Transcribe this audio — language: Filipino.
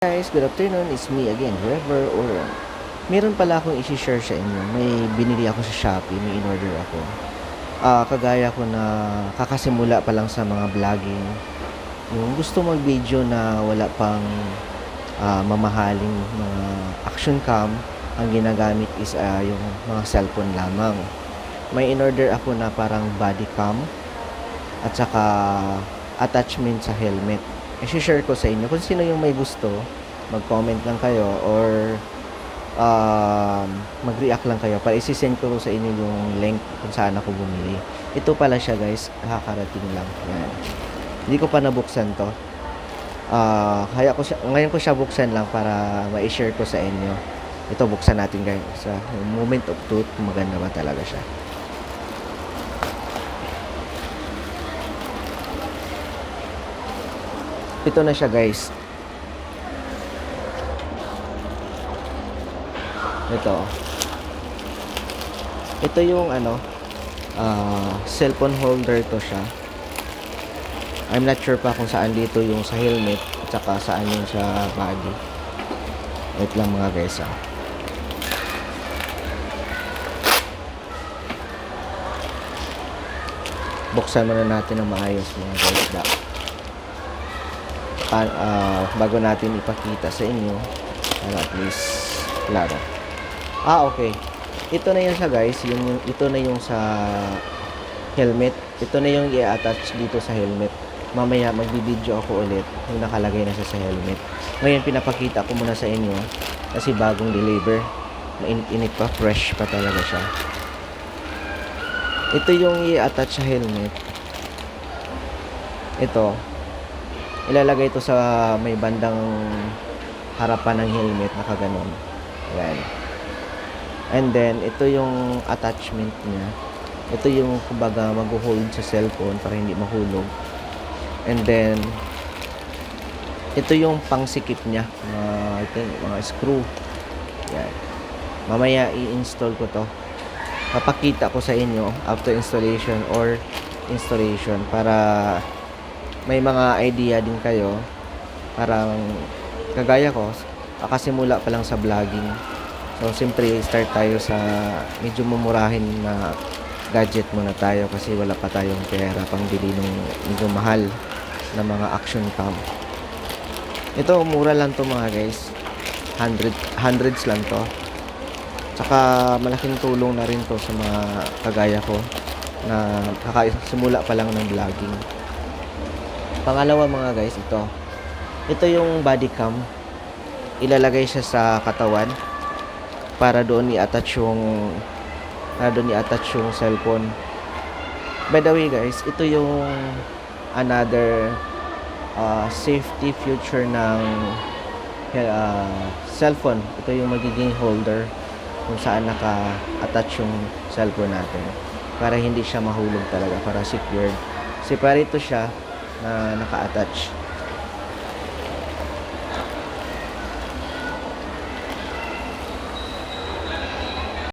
Guys, good afternoon. It's me again, Trevor Oron. Meron pala akong i-share sa inyo. May binili ako sa Shopee, may in-order ako. Kagaya ko na kakasimula pa lang sa mga vlogging. Yung gusto mag-video na wala pang mamahaling mga action cam, ang ginagamit is yung mga cellphone lamang. May in-order ako na parang body cam at saka attachment sa helmet. I-share ko sa inyo kung sino yung may gusto, mag-comment lang kayo or mag-react lang kayo para isi-send ko sa inyo yung link kung saan ako bumili. Ito pala siya guys, kakarating lang. Yan. Hindi ko pa nabuksan to. Ngayon ko siya buksan lang para ma-share ko sa inyo. Ito buksan natin guys. Sa moment of truth, maganda ba talaga siya. Ito na siya guys. Ito yung cellphone holder to siya. I'm not sure pa kung saan dito yung sa helmet at saka saan yung sa body. Wait lang mga guys Buksan muna natin ng maayos mga guys. Bago natin ipakita sa inyo at least klaro. Okay, ito na yun siya guys. Ito na yung sa helmet. Ito na yung i-attach dito sa helmet. Mamaya magbibideo ako ulit yung nakalagay na siya sa helmet. Ngayon pinapakita ko muna sa inyo kasi bagong deliver, mainit pa, fresh pa talaga siya. Ito yung i-attach sa helmet. Ito ilalagay ito sa may bandang harapan ng helmet, nakaganon. Ayan. And then ito yung attachment niya. Ito yung kumbaga mag-hold sa cellphone para hindi mahulog. And then ito yung pangsikip niya, I think mga screw. Ayan. Mamaya i-install ko to. Papakita ko sa inyo after installation or installation para may mga idea din kayo. Parang kagaya ko, kasimula pa lang sa vlogging. So siyempre start tayo sa medyo mumurahin na gadget muna tayo kasi wala pa tayong pera pang bili ng medyo mahal na mga action cam. Ito mura lang to mga guys, hundreds lang to. Tsaka malaking tulong na rin to sa mga kagaya ko na kakasimula pa lang ng vlogging. Pangalawa mga guys, ito yung body cam. Ilalagay siya sa katawan para doon i-attach yung cellphone. By the way guys, ito yung another safety feature ng cellphone. Ito yung magiging holder kung saan naka-attach yung cellphone natin para hindi siya mahulog talaga, para secured. Separate siya na naka-attach.